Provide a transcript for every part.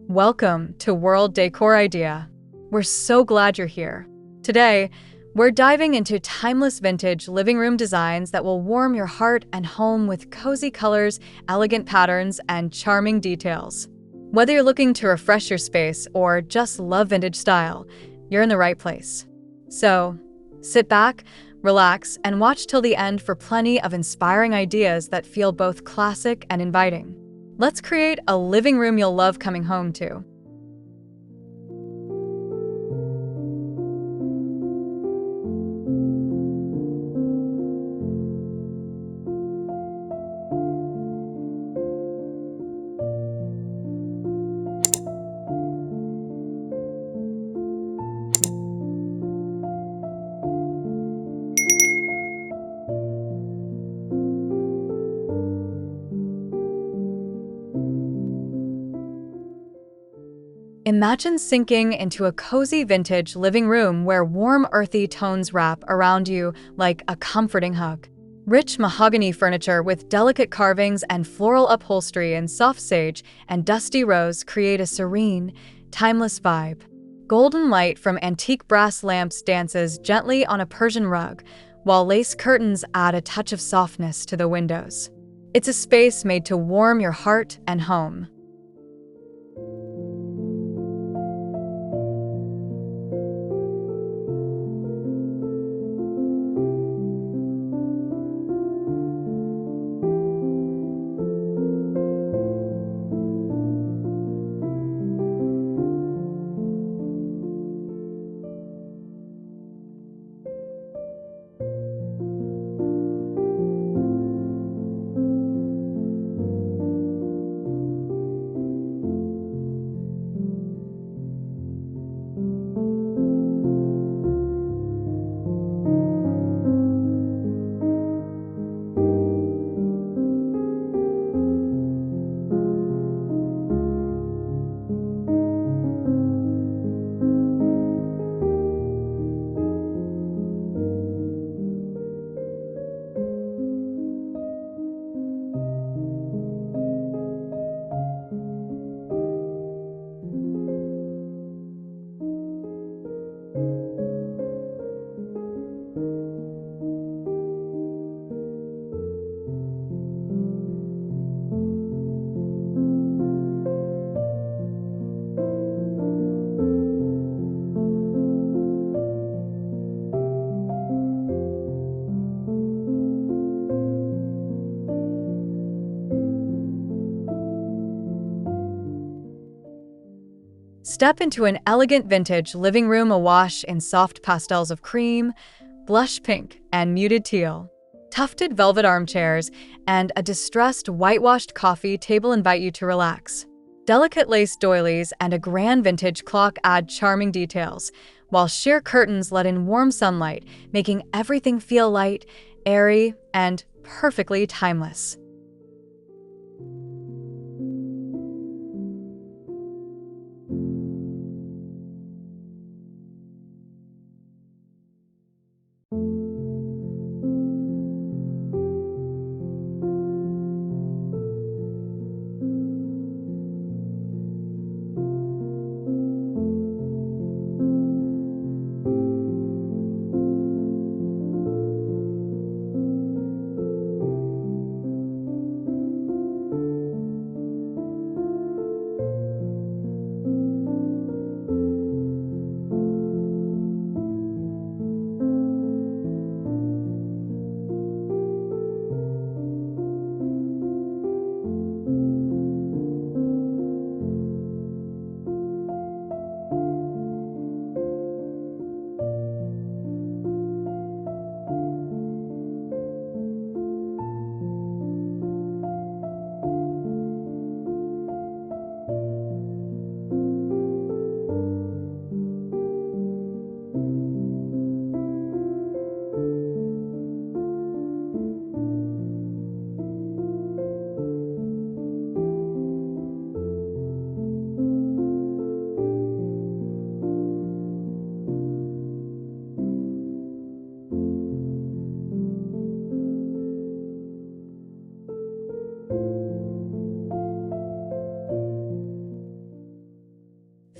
Welcome to World Decor Idea. We're so glad you're here. Today, we're diving into timeless vintage living room designs that will warm your heart and home with cozy colors, elegant patterns, and charming details. Whether you're looking to refresh your space or just love vintage style, you're in the right place. So, sit back, relax, and watch till the end for plenty of inspiring ideas that feel both classic and inviting. Let's create a living room you'll love coming home to. Imagine sinking into a cozy vintage living room where warm, earthy tones wrap around you like a comforting hug. Rich mahogany furniture with delicate carvings and floral upholstery in soft sage and dusty rose create a serene, timeless vibe. Golden light from antique brass lamps dances gently on a Persian rug, while lace curtains add a touch of softness to the windows. It's a space made to warm your heart and home. Step into an elegant vintage living room awash in soft pastels of cream, blush pink, and muted teal. Tufted velvet armchairs and a distressed whitewashed coffee table invite you to relax. Delicate lace doilies and a grand vintage clock add charming details, while sheer curtains let in warm sunlight, making everything feel light, airy, and perfectly timeless.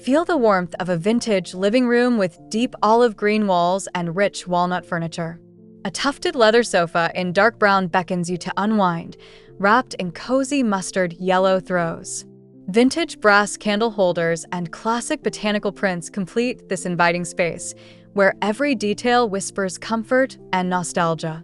Feel the warmth of a vintage living room with deep olive green walls and rich walnut furniture. A tufted leather sofa in dark brown beckons you to unwind, wrapped in cozy mustard yellow throws. Vintage brass candle holders and classic botanical prints complete this inviting space, where every detail whispers comfort and nostalgia.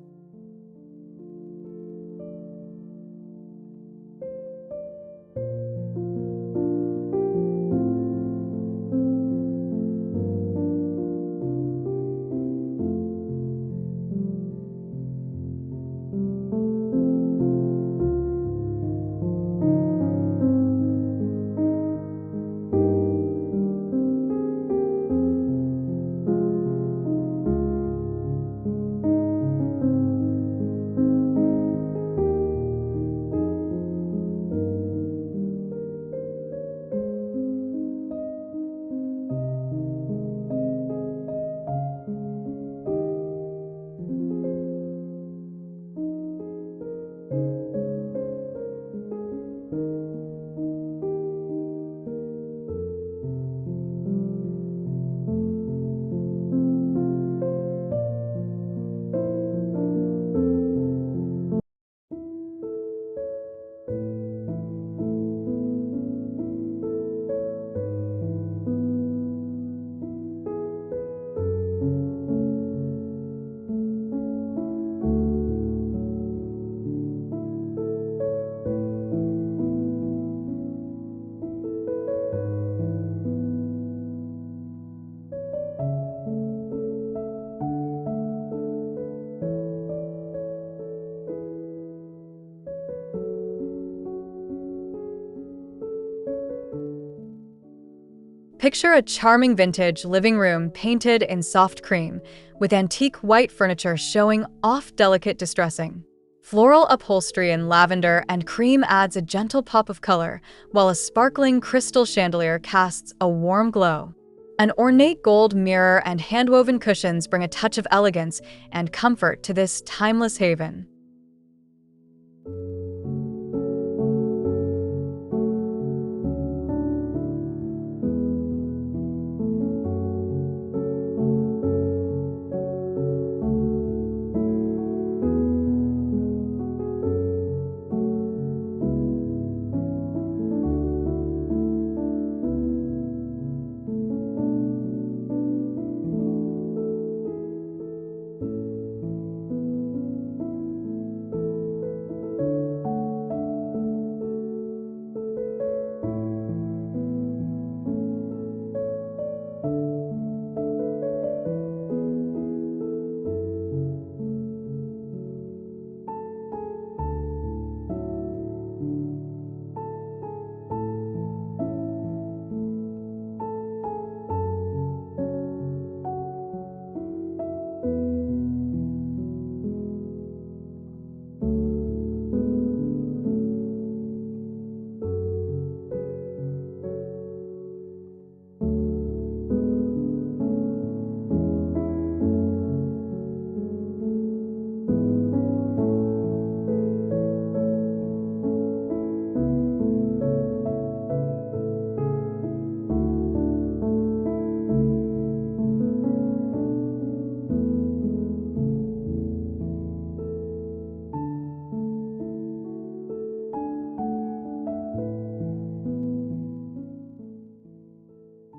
Picture a charming vintage living room painted in soft cream, with antique white furniture showing off delicate distressing. Floral upholstery in lavender and cream adds a gentle pop of color, while a sparkling crystal chandelier casts a warm glow. An ornate gold mirror and hand-woven cushions bring a touch of elegance and comfort to this timeless haven.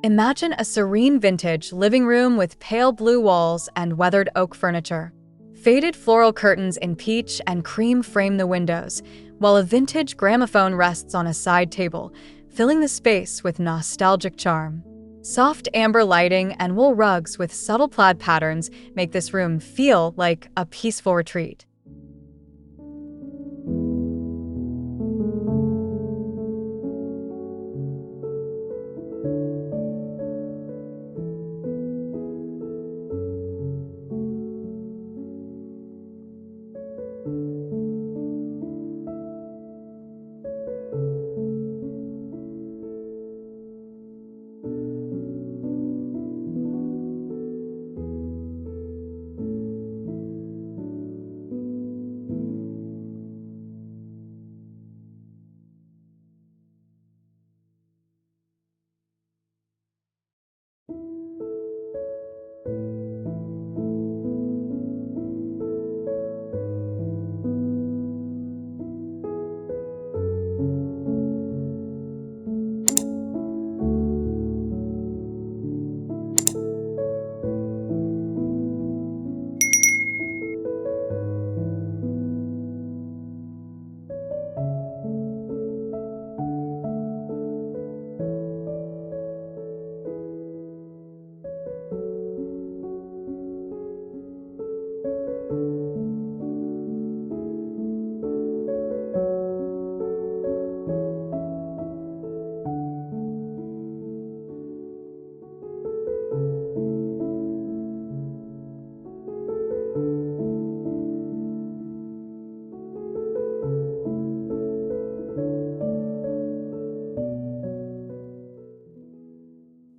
Imagine a serene vintage living room with pale blue walls and weathered oak furniture. Faded floral curtains in peach and cream frame the windows, while a vintage gramophone rests on a side table, filling the space with nostalgic charm. Soft amber lighting and wool rugs with subtle plaid patterns make this room feel like a peaceful retreat.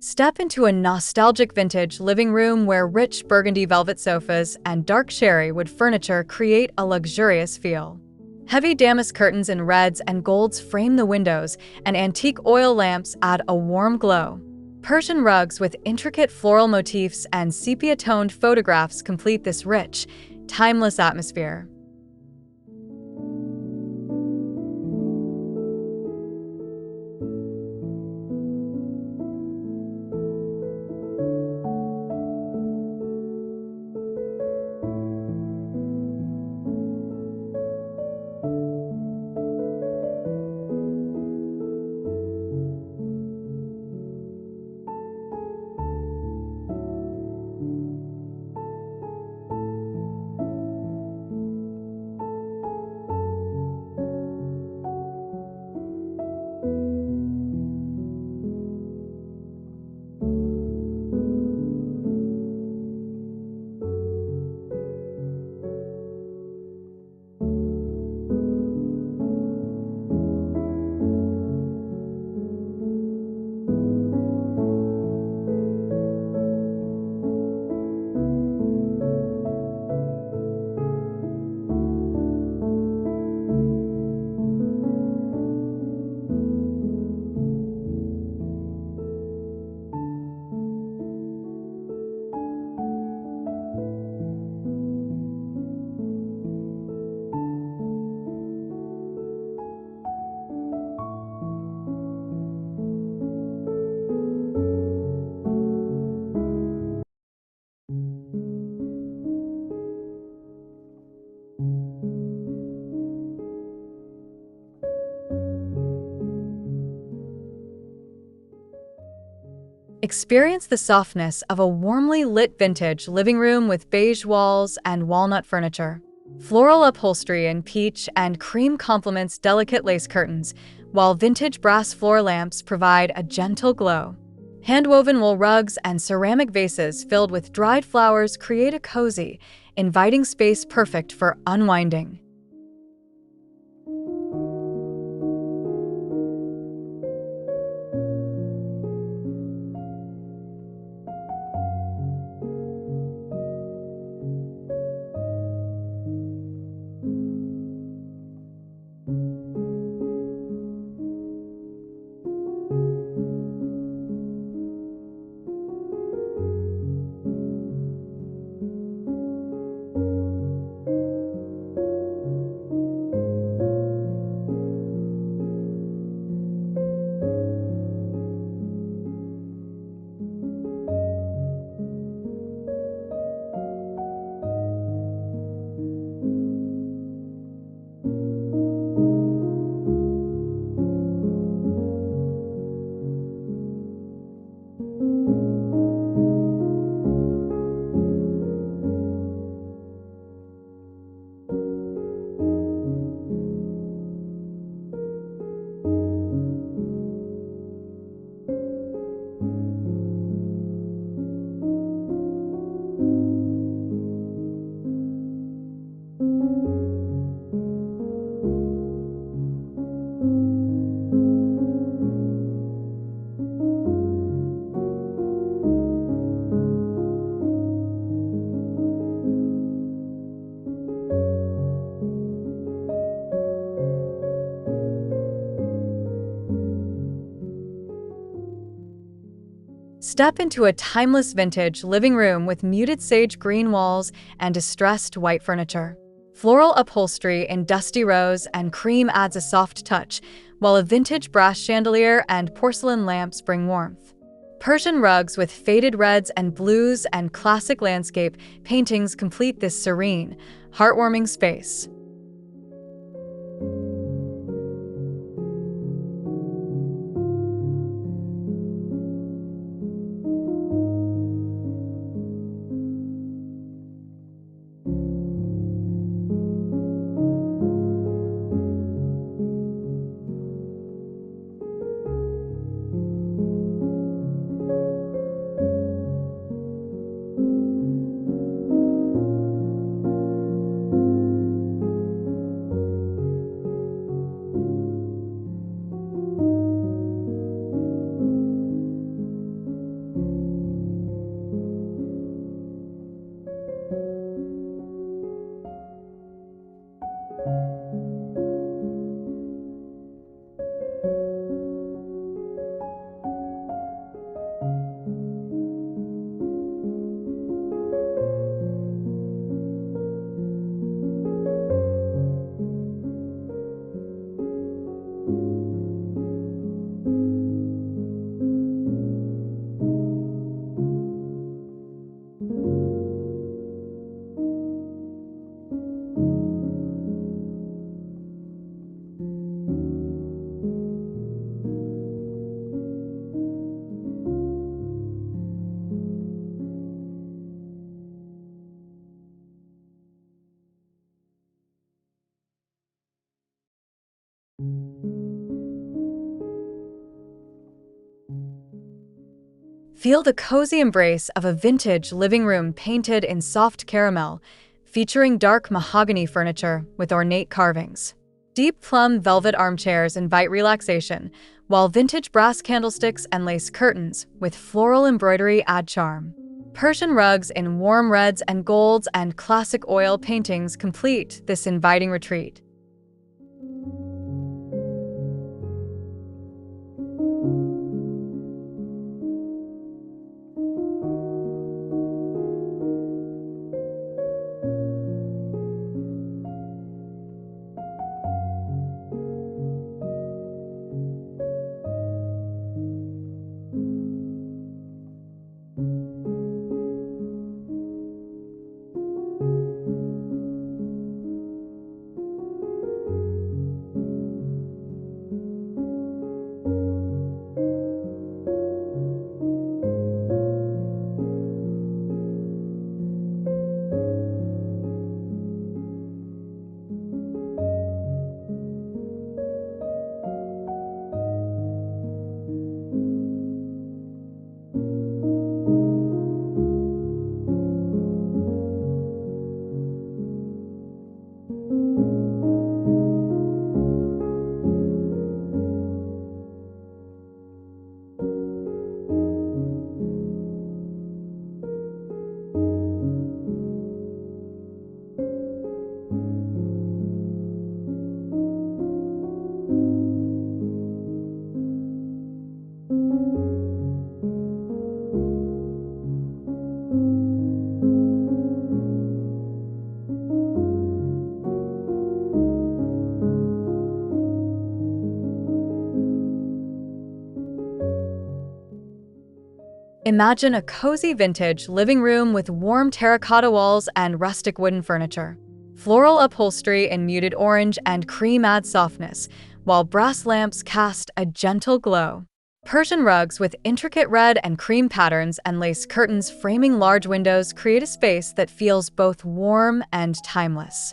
Step into a nostalgic vintage living room where rich burgundy velvet sofas and dark cherry wood furniture create a luxurious feel. Heavy damask curtains in reds and golds frame the windows, and antique oil lamps add a warm glow. Persian rugs with intricate floral motifs and sepia-toned photographs complete this rich, timeless atmosphere. Experience the softness of a warmly lit vintage living room with beige walls and walnut furniture. Floral upholstery in peach and cream complements delicate lace curtains, while vintage brass floor lamps provide a gentle glow. Hand-woven wool rugs and ceramic vases filled with dried flowers create a cozy, inviting space perfect for unwinding. Step into a timeless vintage living room with muted sage green walls and distressed white furniture. Floral upholstery in dusty rose and cream adds a soft touch, while a vintage brass chandelier and porcelain lamps bring warmth. Persian rugs with faded reds and blues and classic landscape paintings complete this serene, heartwarming space. Feel the cozy embrace of a vintage living room painted in soft caramel, featuring dark mahogany furniture with ornate carvings. Deep plum velvet armchairs invite relaxation, while vintage brass candlesticks and lace curtains with floral embroidery add charm. Persian rugs in warm reds and golds and classic oil paintings complete this inviting retreat. Imagine a cozy vintage living room with warm terracotta walls and rustic wooden furniture. Floral upholstery in muted orange and cream adds softness, while brass lamps cast a gentle glow. Persian rugs with intricate red and cream patterns and lace curtains framing large windows create a space that feels both warm and timeless.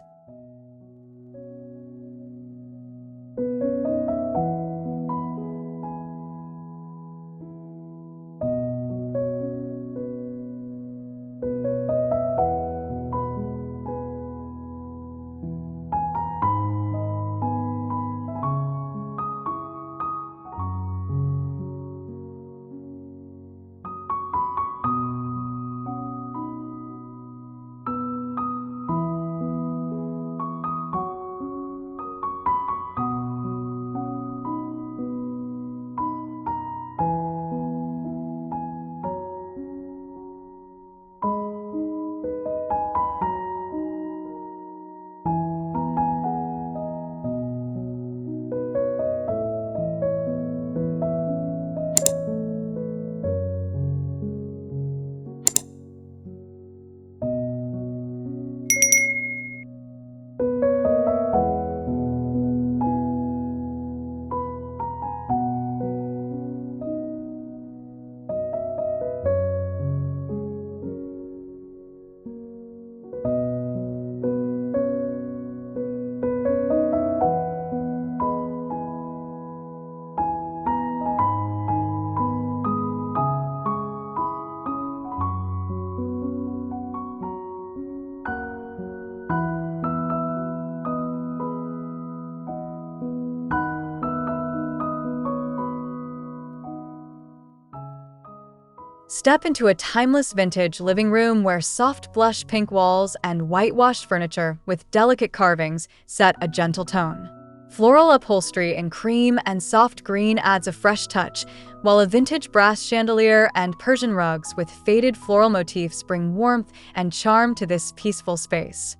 Step into a timeless vintage living room where soft blush pink walls and whitewashed furniture with delicate carvings set a gentle tone. Floral upholstery in cream and soft green adds a fresh touch, while a vintage brass chandelier and Persian rugs with faded floral motifs bring warmth and charm to this peaceful space.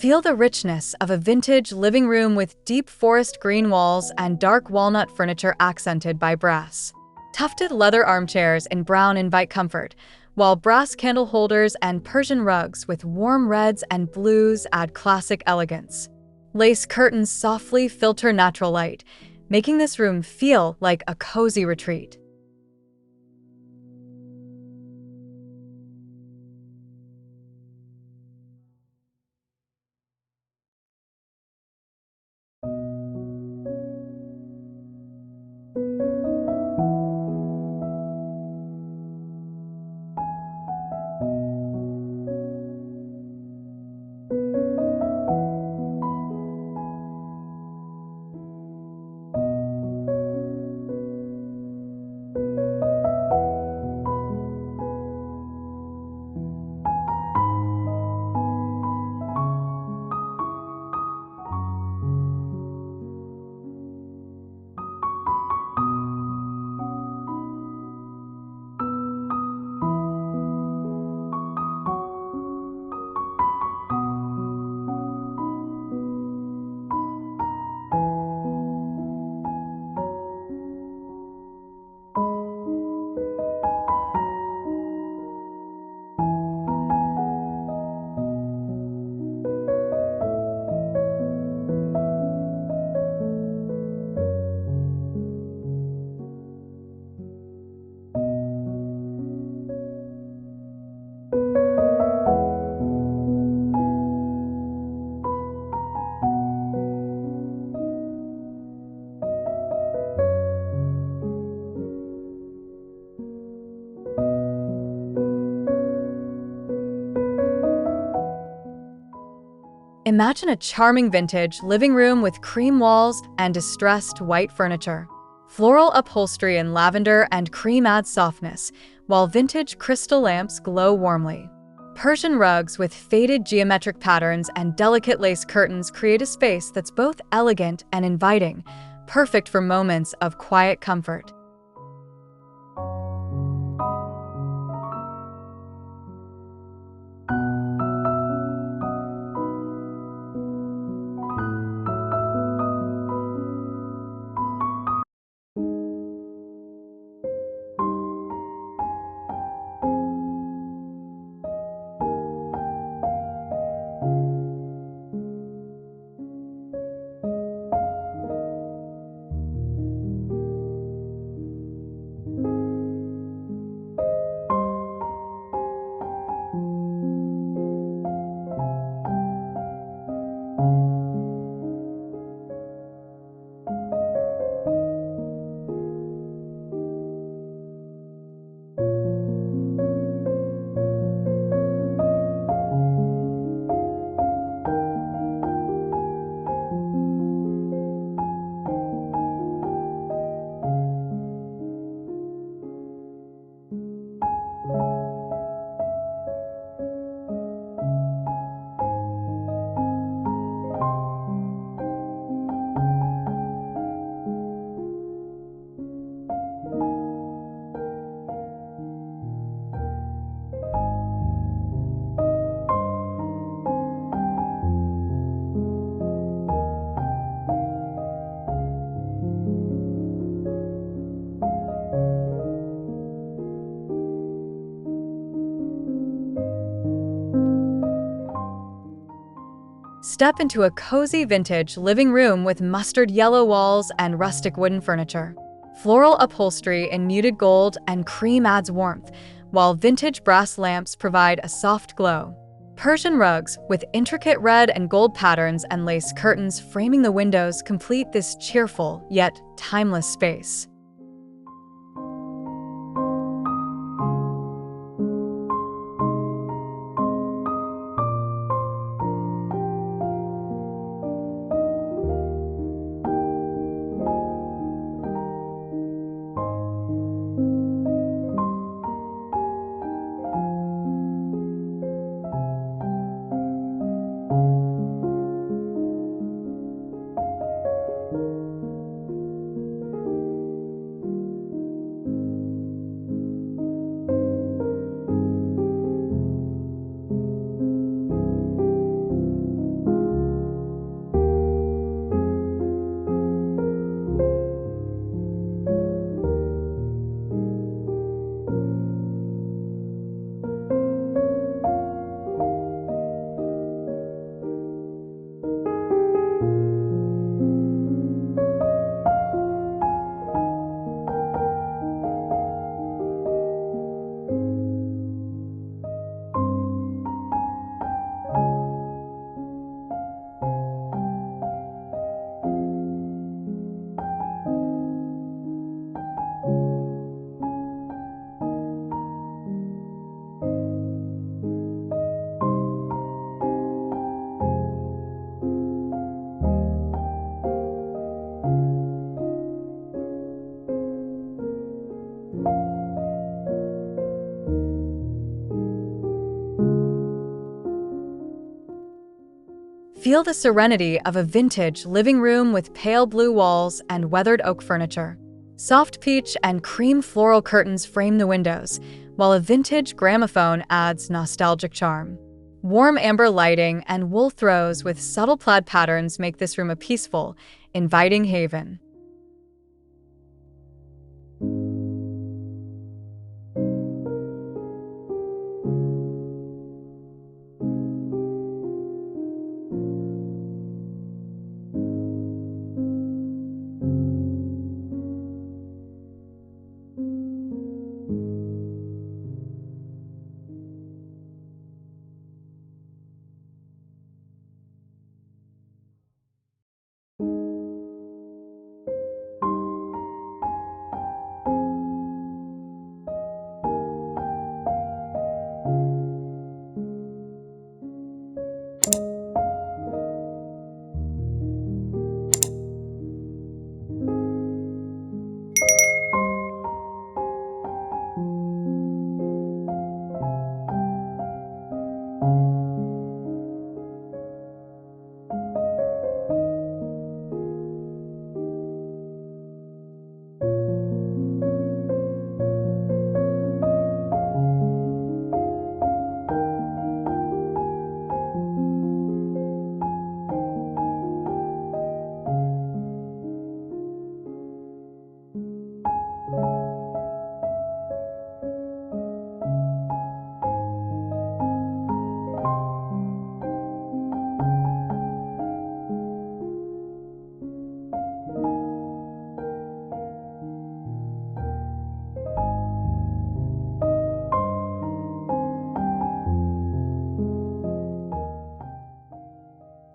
Feel the richness of a vintage living room with deep forest green walls and dark walnut furniture accented by brass. Tufted leather armchairs in brown invite comfort, while brass candle holders and Persian rugs with warm reds and blues add classic elegance. Lace curtains softly filter natural light, making this room feel like a cozy retreat. Imagine a charming vintage living room with cream walls and distressed white furniture. Floral upholstery in lavender and cream adds softness, while vintage crystal lamps glow warmly. Persian rugs with faded geometric patterns and delicate lace curtains create a space that's both elegant and inviting, perfect for moments of quiet comfort. Step into a cozy vintage living room with mustard yellow walls and rustic wooden furniture. Floral upholstery in muted gold and cream adds warmth, while vintage brass lamps provide a soft glow. Persian rugs with intricate red and gold patterns and lace curtains framing the windows complete this cheerful yet timeless space. Feel the serenity of a vintage living room with pale blue walls and weathered oak furniture. Soft peach and cream floral curtains frame the windows, while a vintage gramophone adds nostalgic charm. Warm amber lighting and wool throws with subtle plaid patterns make this room a peaceful, inviting haven.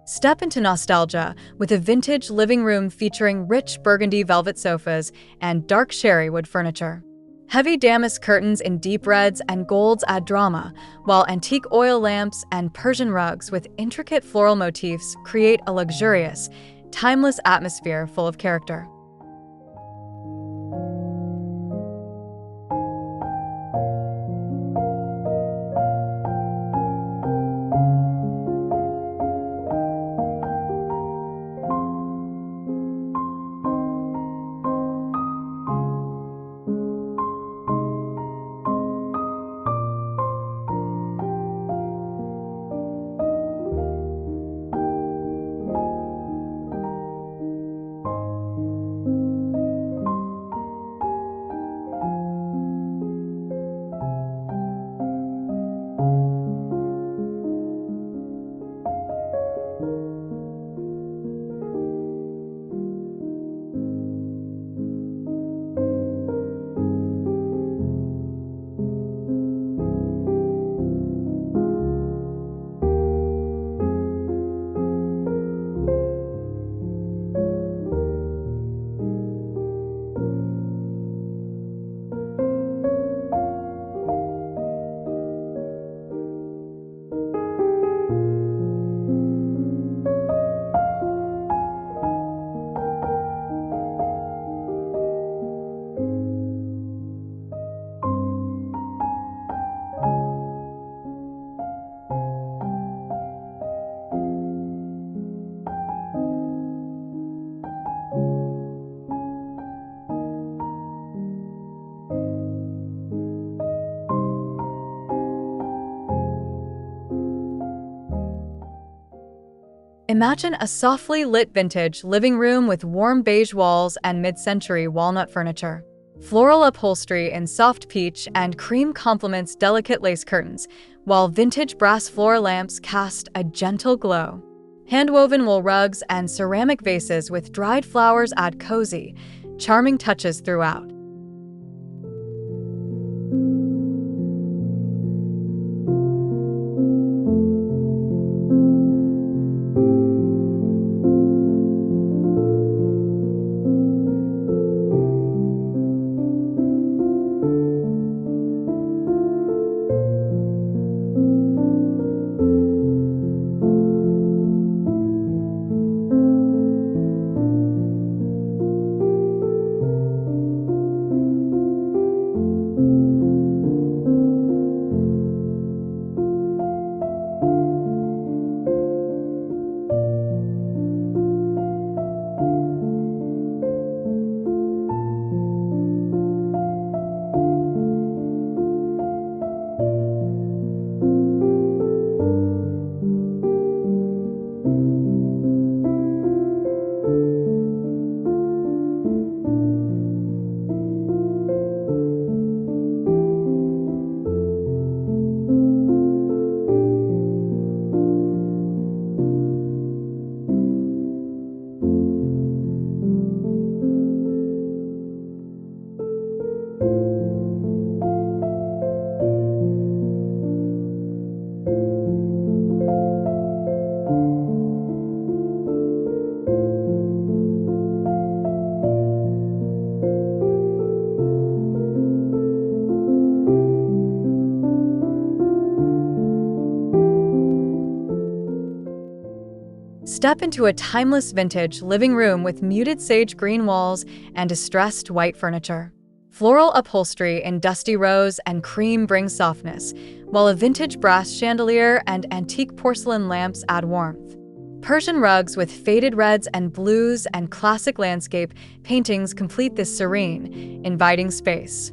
Step into nostalgia with a vintage living room featuring rich burgundy velvet sofas and dark sherry wood furniture. Heavy damask curtains in deep reds and golds add drama, while antique oil lamps and Persian rugs with intricate floral motifs create a luxurious, timeless atmosphere full of character. Imagine a softly lit vintage living room with warm beige walls and mid-century walnut furniture. Floral upholstery in soft peach and cream complements delicate lace curtains, while vintage brass floor lamps cast a gentle glow. Hand-woven wool rugs and ceramic vases with dried flowers add cozy, charming touches throughout. Step into a timeless vintage living room with muted sage green walls and distressed white furniture. Floral upholstery in dusty rose and cream brings softness, while a vintage brass chandelier and antique porcelain lamps add warmth. Persian rugs with faded reds and blues and classic landscape paintings complete this serene, inviting space.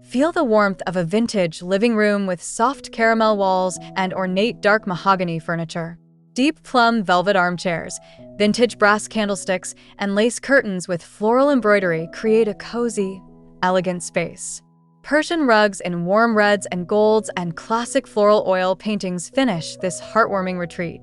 Feel the warmth of a vintage living room with soft caramel walls and ornate dark mahogany furniture. Deep plum velvet armchairs, vintage brass candlesticks, and lace curtains with floral embroidery create a cozy, elegant space. Persian rugs in warm reds and golds and classic floral oil paintings finish this heartwarming retreat.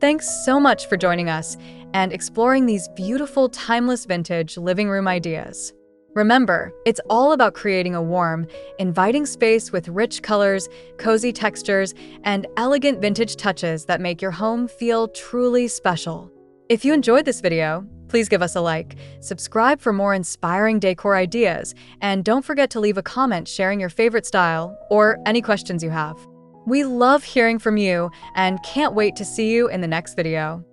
Thanks so much for joining us and exploring these beautiful, timeless vintage living room ideas. Remember, it's all about creating a warm, inviting space with rich colors, cozy textures, and elegant vintage touches that make your home feel truly special. If you enjoyed this video, please give us a like, subscribe for more inspiring decor ideas, and don't forget to leave a comment sharing your favorite style or any questions you have. We love hearing from you and can't wait to see you in the next video.